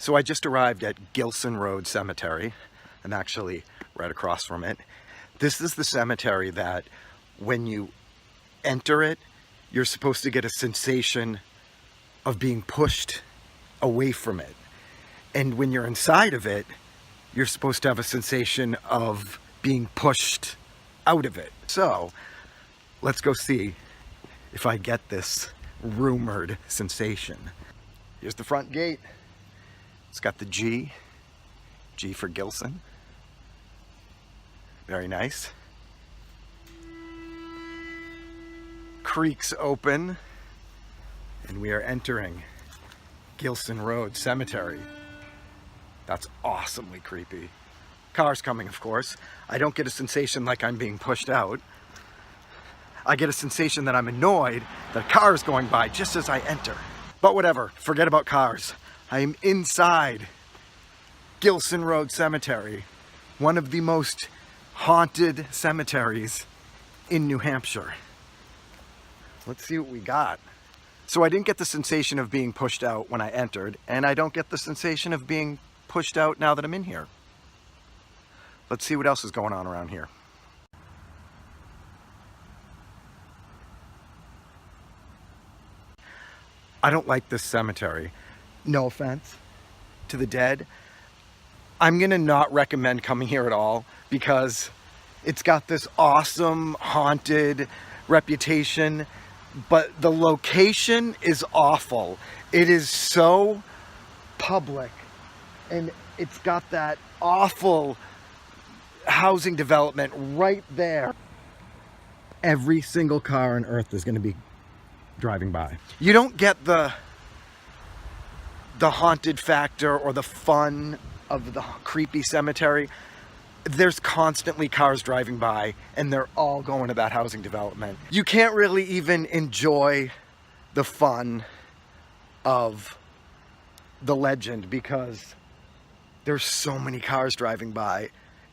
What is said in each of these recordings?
So I just arrived at Gilson Road Cemetery. I'm actually right across from it. This is the cemetery that when you enter it, you're supposed to get a sensation of being pushed away from it. And when you're inside of it, you're supposed to have a sensation of being pushed out of it. So let's go see if I get this rumored sensation. Here's the front gate. It's got the G for Gilson. Very nice. Creaks open, and we are entering Gilson Road Cemetery. That's awesomely creepy. Cars coming, of course. I don't get a sensation like I'm being pushed out. I get a sensation that I'm annoyed that a car is going by just as I enter. But whatever, forget about cars. I am inside Gilson Road Cemetery, one of the most haunted cemeteries in New Hampshire. Let's see what we got. So I didn't get the sensation of being pushed out when I entered, and I don't get the sensation of being pushed out now that I'm in here. Let's see what else is going on around here. I don't like this cemetery. No offense to the dead. I'm gonna not recommend coming here at all because it's got this awesome haunted reputation, but the location is awful. It is so public, and it's got that awful housing development right there. Every single car on earth is gonna be driving by. You don't get the haunted factor or the fun of the creepy cemetery. There's constantly cars driving by, and they're all going to that housing development. You can't really even enjoy the fun of the legend because there's so many cars driving by,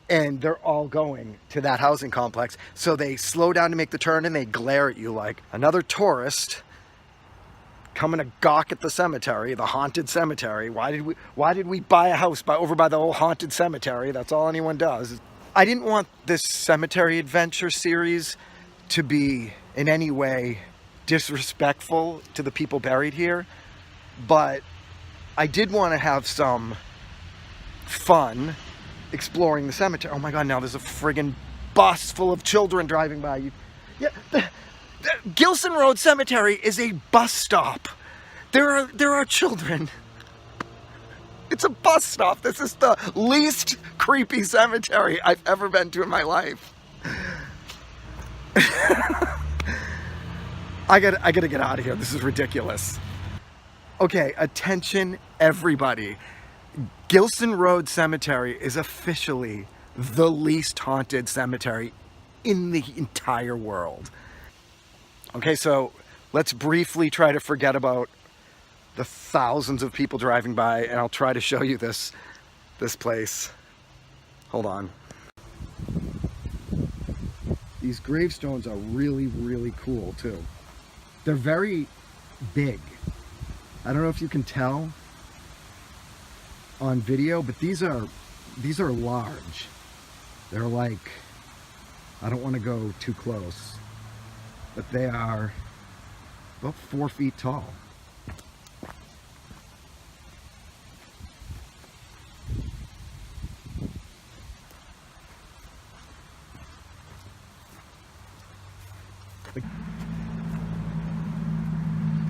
and they're all going to that housing complex. So they slow down to make the turn, and they glare at you like another tourist coming to gawk at the cemetery, the haunted cemetery. Why did we buy a house over by the old haunted cemetery? That's all anyone does. I didn't want this cemetery adventure series to be in any way disrespectful to the people buried here, but I did want to have some fun exploring the cemetery. Oh my God, now there's a friggin' bus full of children driving by. Gilson Road Cemetery is a bus stop. There are children. It's a bus stop. This is the least creepy cemetery I've ever been to in my life. I gotta get out of here. This is ridiculous. Okay, attention everybody. Gilson Road Cemetery is officially the least haunted cemetery in the entire world. Okay, so let's briefly try to forget about the thousands of people driving by, and I'll try to show you this place. Hold on. These gravestones are really, really cool too. They're very big. I don't know if you can tell on video, but these are large. They're like, I don't want to go too close, but they are about 4 feet tall.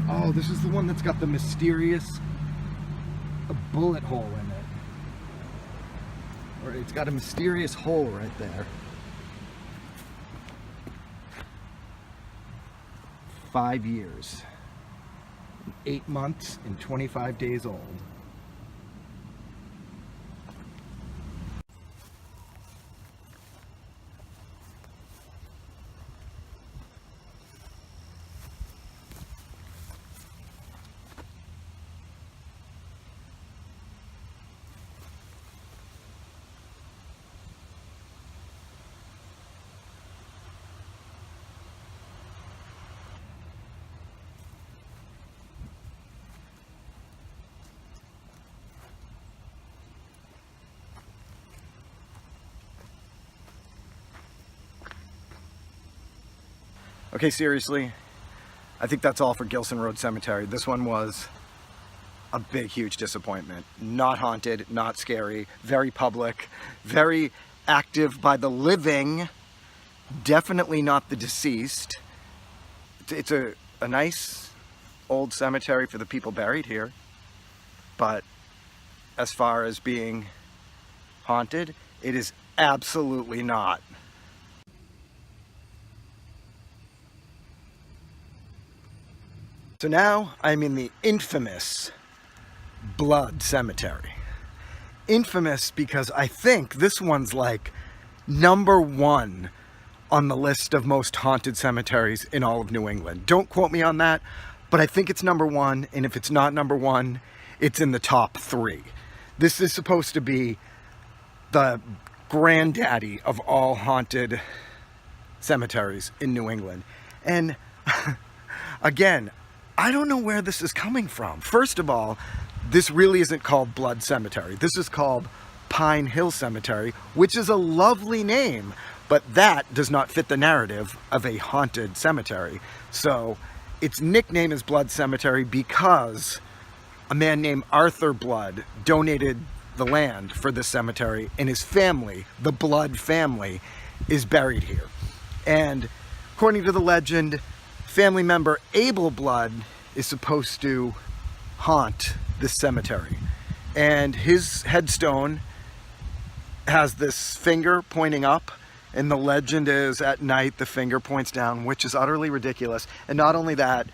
Oh, this is the one that's got the mysterious bullet hole in it. Or it's got a mysterious hole right there. 5 years, 8 months, and 25 days old. Okay, seriously, I think that's all for Gilson Road Cemetery. This one was a big, huge disappointment. Not haunted, not scary, very public, very active by the living, definitely not the deceased. It's a nice old cemetery for the people buried here, but as far as being haunted, it is absolutely not. So now I'm in the infamous Blood Cemetery. Infamous because I think this one's like #1 on the list of most haunted cemeteries in all of New England. Don't quote me on that, but I think it's #1, and if it's not #1, it's in the top 3. This is supposed to be the granddaddy of all haunted cemeteries in New England. And again, I don't know where this is coming from. First of all, this really isn't called Blood Cemetery. This is called Pine Hill Cemetery, which is a lovely name, but that does not fit the narrative of a haunted cemetery. So its nickname is Blood Cemetery because a man named Arthur Blood donated the land for this cemetery, and his family, the Blood family, is buried here. And according to the legend, family member Abel Blood is supposed to haunt this cemetery. And his headstone has this finger pointing up, and the legend is at night the finger points down, which is utterly ridiculous. And not only that,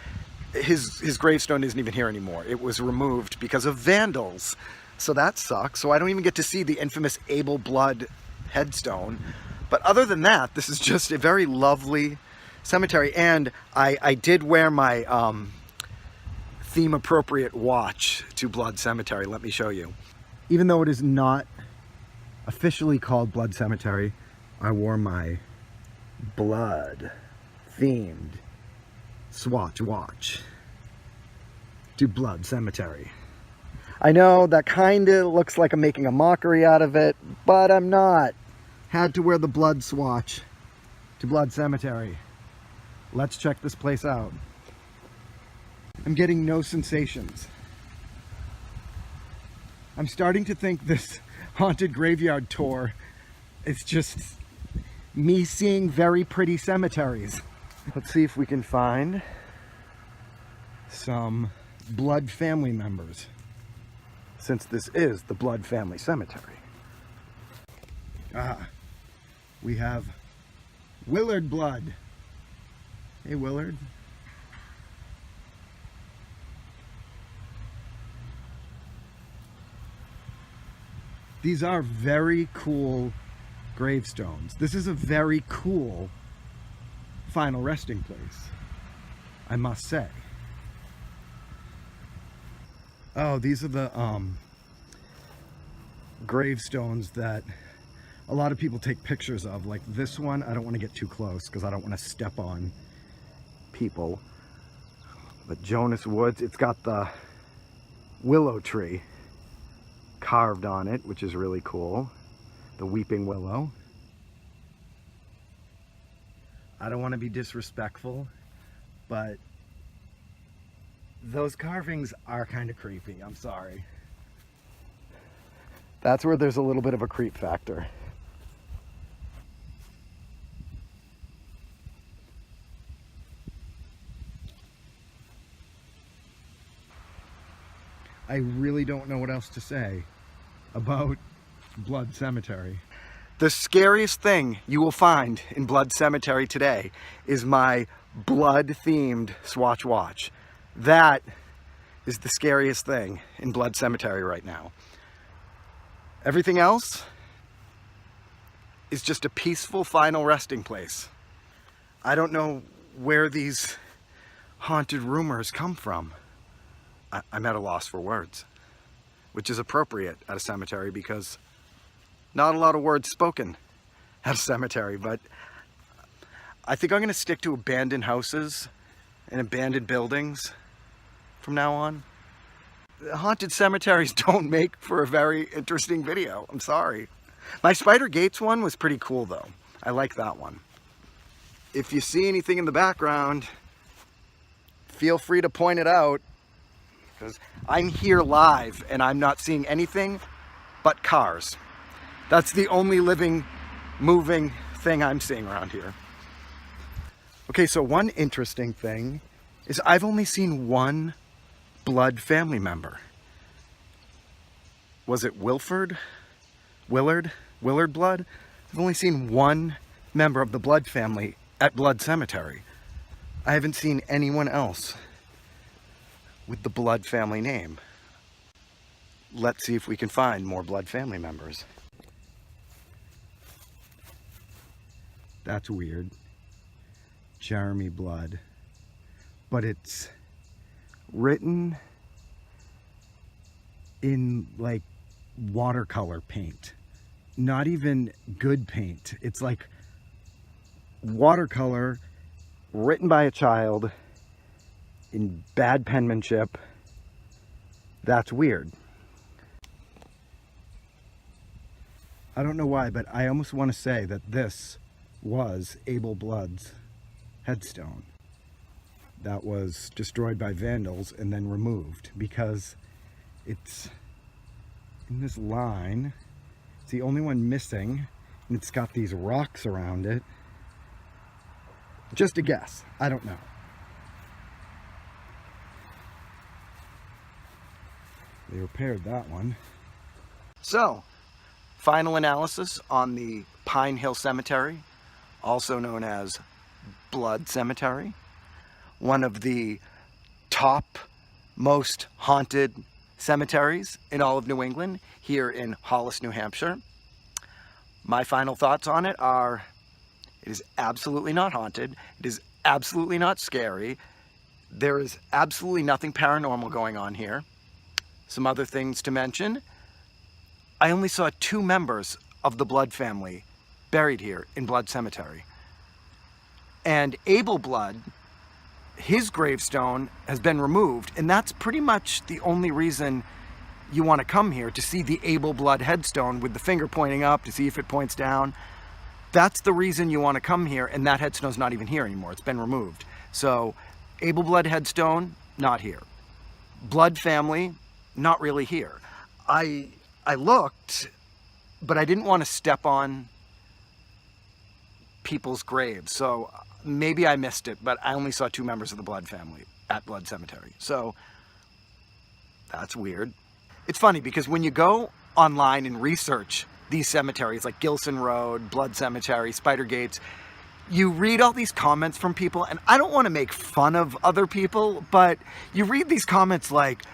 his gravestone isn't even here anymore. It was removed because of vandals. So that sucks. So I don't even get to see the infamous Abel Blood headstone. But other than that, this is just a very lovely cemetery. And I did wear my theme appropriate watch to Blood Cemetery. Let me show you. Even though it is not officially called Blood Cemetery, I wore my blood themed swatch watch to Blood Cemetery. I know that kind of looks like I'm making a mockery out of it, but I'm not. Had to wear the blood swatch to Blood Cemetery. Let's check this place out. I'm getting no sensations. I'm starting to think this haunted graveyard tour is just me seeing very pretty cemeteries. Let's see if we can find some Blood family members, since this is the Blood family cemetery. We have Willard Blood. Hey, Willard. These are very cool gravestones. This is a very cool final resting place, I must say. Oh, these are the gravestones that a lot of people take pictures of. Like this one, I don't want to get too close because I don't want to step on people. But Jonas Woods, it's got the willow tree carved on it, which is really cool. The weeping willow. I don't want to be disrespectful, but those carvings are kind of creepy. I'm sorry. That's where there's a little bit of a creep factor. I really don't know what else to say about Blood Cemetery. The scariest thing you will find in Blood Cemetery today is my blood-themed Swatch watch. That is the scariest thing in Blood Cemetery right now. Everything else is just a peaceful final resting place. I don't know where these haunted rumors come from. I'm at a loss for words, which is appropriate at a cemetery because not a lot of words spoken at a cemetery. But I think I'm going to stick to abandoned houses and abandoned buildings from now on. Haunted cemeteries don't make for a very interesting video. I'm sorry. My Spider Gates one was pretty cool though. I like that one. if you see anything in the background, feel free to point it out, because I'm here live and I'm not seeing anything but cars. That's the only living, moving thing I'm seeing around here. Okay, so one interesting thing is I've only seen one blood family member. Was it Willard blood? I've only seen one member of the blood family at Blood Cemetery. I haven't seen anyone else with the blood family name. Let's see if we can find more blood family members. That's weird. Jeremy Blood. But it's written in like watercolor paint. Not even good paint. It's like watercolor written by a child in bad penmanship. That's weird. I don't know why, but I almost want to say that this was Abel Blood's headstone that was destroyed by vandals and then removed, because it's in this line. It's the only one missing, and it's got these rocks around it. Just a guess. I don't know. They repaired that one. So, final analysis on the Pine Hill Cemetery, also known as Blood Cemetery. One of the top most haunted cemeteries in all of New England, here in Hollis, New Hampshire. My final thoughts on it are, it is absolutely not haunted. It is absolutely not scary. There is absolutely nothing paranormal going on here. Some other things to mention. I only saw 2 members of the Blood family buried here in Blood Cemetery. And Abel Blood, his gravestone has been removed, and that's pretty much the only reason you want to come here, to see the Abel Blood headstone with the finger pointing up to see if it points down. That's the reason you want to come here, and that headstone's not even here anymore. It's been removed. So Abel Blood headstone, not here. Blood family, not really here. I looked, but I didn't want to step on people's graves, so maybe I missed it, but I only saw 2 members of the Blood family at Blood Cemetery. So that's weird. It's funny because when you go online and research these cemeteries like Gilson Road, Blood Cemetery, Spider Gates, you read all these comments from people, and I don't want to make fun of other people, but you read these comments like,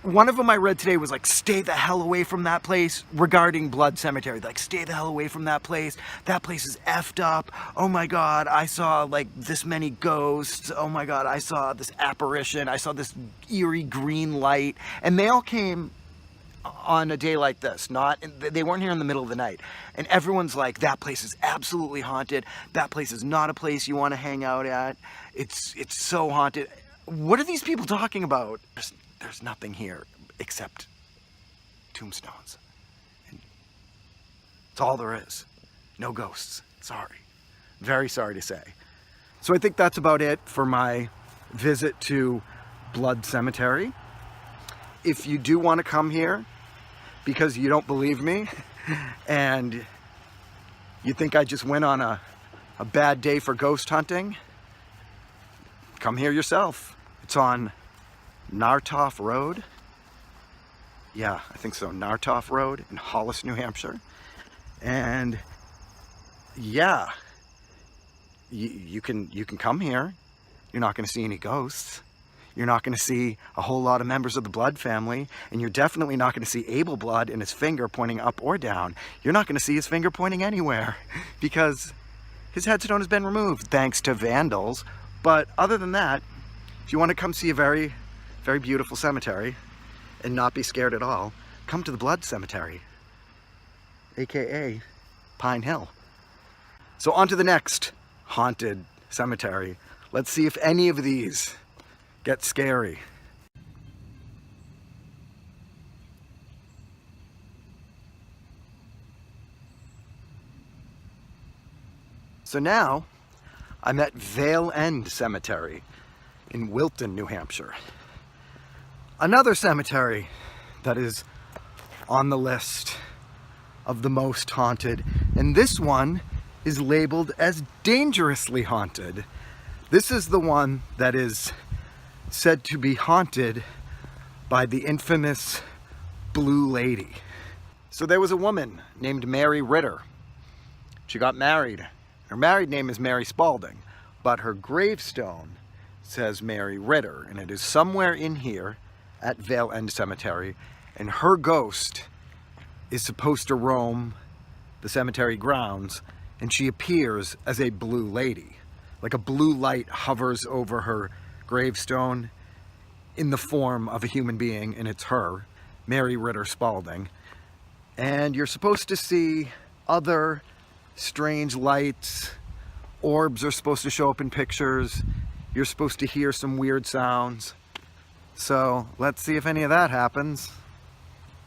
one of them I read today was like, stay the hell away from that place, regarding Blood Cemetery. Like, stay the hell away from that place. That place is effed up. Oh my God, I saw like this many ghosts. Oh my God, I saw this apparition. I saw this eerie green light. And they all came on a day like this. They weren't here in the middle of the night. And everyone's like, that place is absolutely haunted. That place is not a place you want to hang out at. It's so haunted. What are these people talking about? There's nothing here except tombstones. And it's all there is. No ghosts. Sorry. Very sorry to say. So I think that's about it for my visit to Blood Cemetery. If you do want to come here because you don't believe me and you think I just went on a bad day for ghost hunting, come here yourself. It's on Nartoff Road. Yeah, I think so. Nartoff Road in Hollis, New Hampshire. And yeah, you can come here. You're not going to see any ghosts. You're not going to see a whole lot of members of the Blood family, and you're definitely not going to see Abel Blood and his finger pointing up or down. You're not going to see his finger pointing anywhere because his headstone has been removed thanks to vandals. But other than that, if you want to come see a very beautiful cemetery and not be scared at all, come to the Blood Cemetery, aka Pine Hill. So on to the next haunted cemetery. Let's see if any of these get scary. So now I'm at Vale End Cemetery in Wilton, New Hampshire. Another cemetery that is on the list of the most haunted, and this one is labeled as dangerously haunted. This is the one that is said to be haunted by the infamous Blue Lady. So there was a woman named Mary Ritter. She got married. Her married name is Mary Spalding, but her gravestone says Mary Ritter, and it is somewhere in here at Vale End Cemetery, and her ghost is supposed to roam the cemetery grounds, and she appears as a blue lady. Like a blue light hovers over her gravestone in the form of a human being, and it's her, Mary Ritter Spalding. And you're supposed to see other strange lights. Orbs are supposed to show up in pictures. You're supposed to hear some weird sounds. So let's see if any of that happens.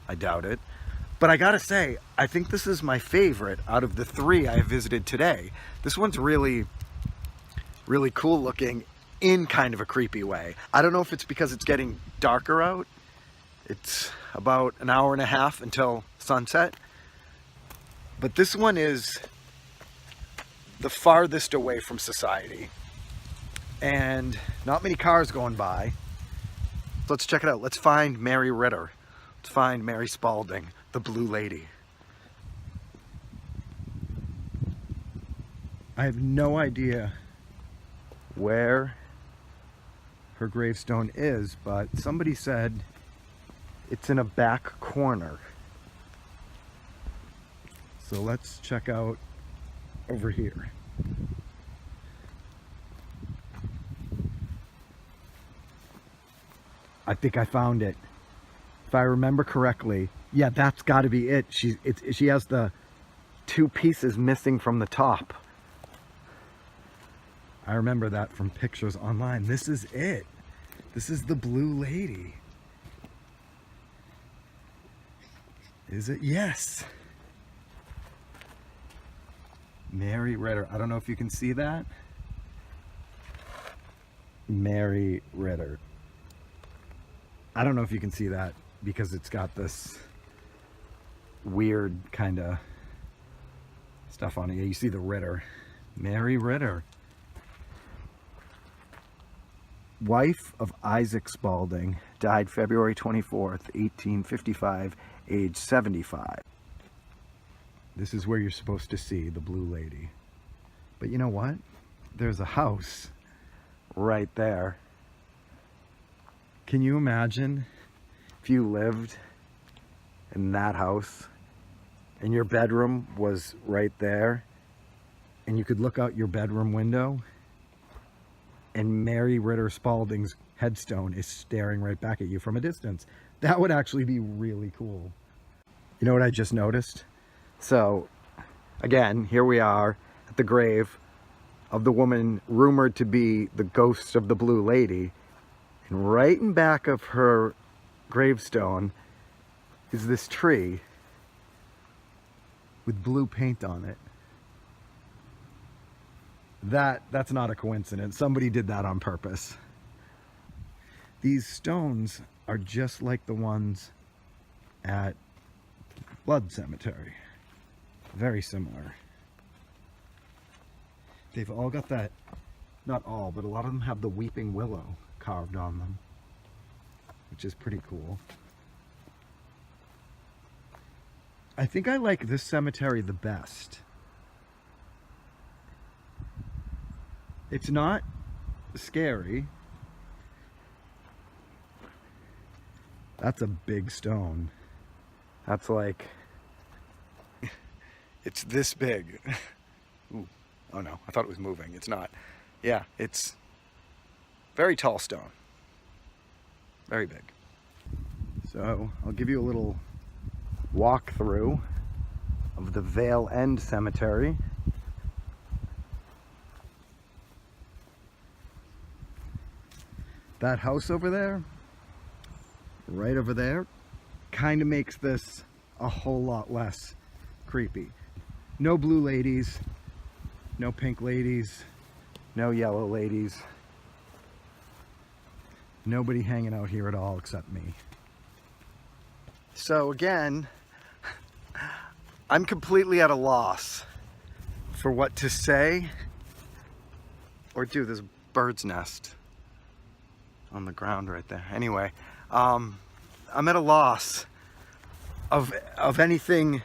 I doubt it. But I gotta say, I think this is my favorite out of the three I have visited today. This one's really cool looking in kind of a creepy way. I don't know if it's because it's getting darker out. It's about an hour and a half until sunset. But this one is the farthest away from society. And not many cars going by. So let's check it out. Let's find Mary Ritter. Let's find Mary Spalding, the Blue Lady. I have no idea where her gravestone is, but somebody said it's in a back corner. So let's check out over here. I think I found it. If I remember correctly, yeah, that's got to be it. She has the two pieces missing from the top. I remember that from pictures online. This is it. This is the Blue Lady. Is it? Yes. Mary Ritter. I don't know if you can see that. Mary Ritter. I don't know if you can see that because it's got this weird kind of stuff on it. Yeah, you see the Ritter. Mary Ritter. Wife of Isaac Spalding, died February 24th, 1855, age 75. This is where you're supposed to see the Blue Lady. But you know what? There's a house right there. Can you imagine if you lived in that house and your bedroom was right there and you could look out your bedroom window and Mary Ritter Spalding's headstone is staring right back at you from a distance? That would actually be really cool. You know what I just noticed? So, again, here we are at the grave of the woman rumored to be the ghost of the Blue Lady. And right in back of her gravestone is this tree with blue paint on it. That's not a coincidence. Somebody did that on purpose. These stones are just like the ones at Blood Cemetery. Very similar. They've all got that, not all, but a lot of them have the weeping willow carved on them, which is pretty cool. I think I like this cemetery the best. It's not scary. That's a big stone. That's like, it's this big. Ooh, oh no, I thought it was moving. It's not. Yeah, it's very tall stone. Very big. So I'll give you a little walkthrough of the Vale End Cemetery. That house over there, right over there, kind of makes this a whole lot less creepy. No blue ladies, no pink ladies, No yellow ladies. Nobody hanging out here at all except me. So again, I'm completely at a loss for what to say or do. There's a bird's nest on the ground right there. Anyway, I'm at a loss of anything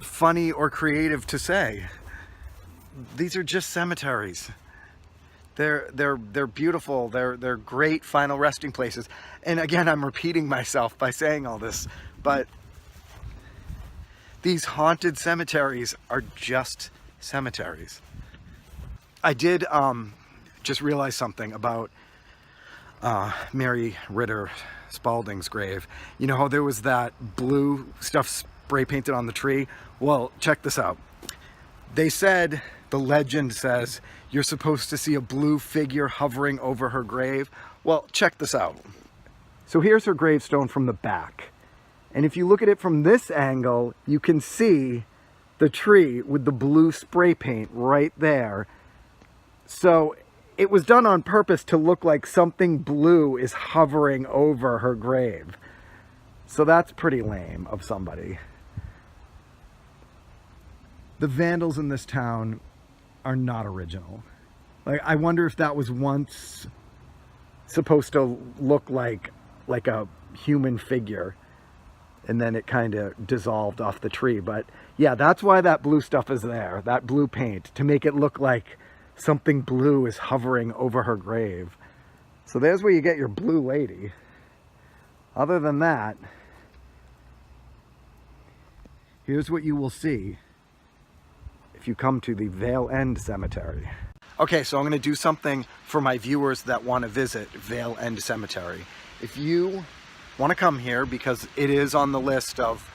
funny or creative to say. These are just cemeteries. They're beautiful. They're great final resting places. And again, I'm repeating myself by saying all this, but these haunted cemeteries are just cemeteries. I did just realize something about Mary Ritter Spalding's grave. You know how there was that blue stuff spray painted on the tree? Well, check this out. They said, the legend says, you're supposed to see a blue figure hovering over her grave. Well, check this out. So here's her gravestone from the back. And if you look at it from this angle, you can see the tree with the blue spray paint right there. So it was done on purpose to look like something blue is hovering over her grave. So that's pretty lame of somebody. The vandals in this town are not original. Like, I wonder if that was once supposed to look like a human figure, and then it kind of dissolved off the tree. But yeah, that's why that blue stuff is there, that blue paint, to make it look like something blue is hovering over her grave. So there's where you get your blue lady. Other than that, here's what you will see if you come to the Vale End Cemetery. Okay, so I'm going to do something for my viewers that want to visit Vale End Cemetery. If you want to come here, because it is on the list of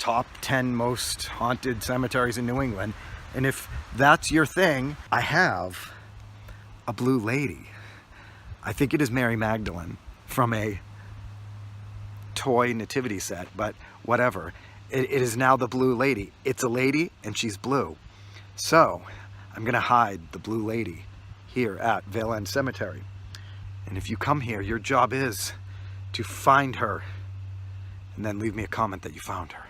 top 10 most haunted cemeteries in New England, and if that's your thing, I have a blue lady. I think it is Mary Magdalene from a toy nativity set, but whatever. It is now the blue lady. It's a lady and she's blue. So I'm gonna hide the blue lady here at Vale End Cemetery. And if you come here, your job is to find her and then leave me a comment that you found her.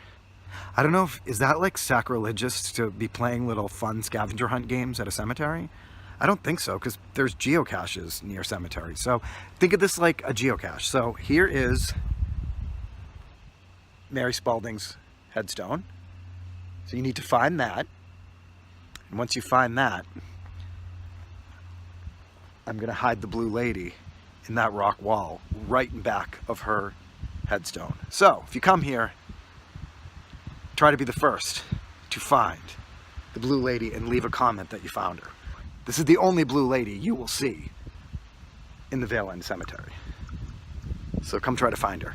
I don't know, is that like sacrilegious to be playing little fun scavenger hunt games at a cemetery? I don't think so, because there's geocaches near cemeteries. So think of this like a geocache. So here is Mary Spalding's headstone. So you need to find that. And once you find that, I'm gonna hide the blue lady in that rock wall right in back of her headstone. So if you come here, try to be the first to find the blue lady and leave a comment that you found her. This is the only blue lady you will see in the Vale End Cemetery. So come try to find her.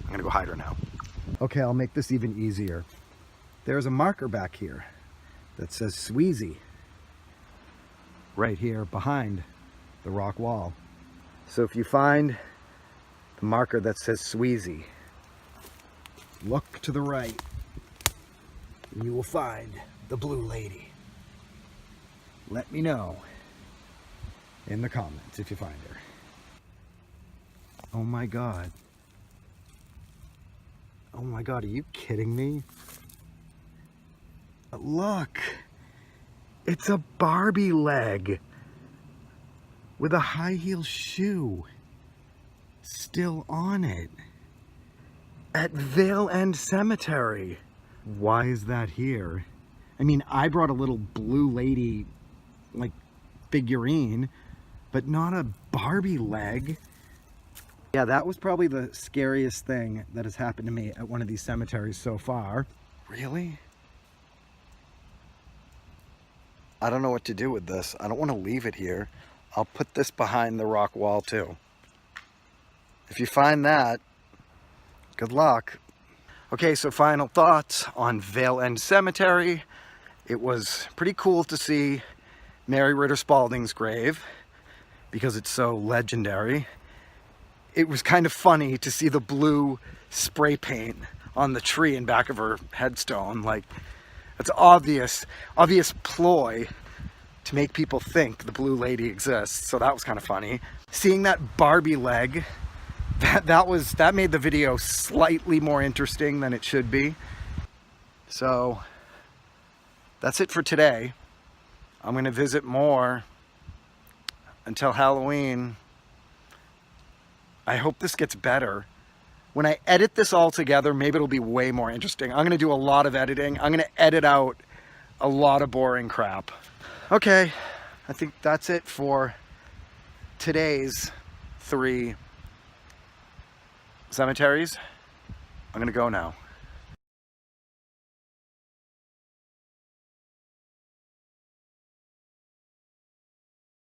I'm gonna go hide her now. Okay, I'll make this even easier. There's a marker back here that says Sweezy right here behind the rock wall. So if you find the marker that says Sweezy, look to the right and you will find the blue lady. Let me know in the comments if you find her. Oh my God. Oh my God, are you kidding me? Look, it's a Barbie leg with a high heel shoe still on it at Vale End Cemetery. Why is that here? I mean, I brought a little blue lady like figurine, but not a Barbie leg. Yeah, that was probably the scariest thing that has happened to me at one of these cemeteries so far. Really? I don't know what to do with this. I don't want to leave it here. I'll put this behind the rock wall too. If you find that, good luck. Okay, so final thoughts on Vale End Cemetery. It was pretty cool to see Mary Ritter Spalding's grave because it's so legendary. It was kind of funny to see the blue spray paint on the tree in back of her headstone. Like, it's obvious ploy to make people think the blue lady exists. So that was kind of funny. Seeing that Barbie leg, that made the video slightly more interesting than it should be. So that's it for today. I'm gonna visit more until Halloween. I hope this gets better. When I edit this all together, maybe it'll be way more interesting. I'm gonna do a lot of editing. I'm gonna edit out a lot of boring crap. Okay, I think that's it for today's 3 cemeteries. I'm gonna go now.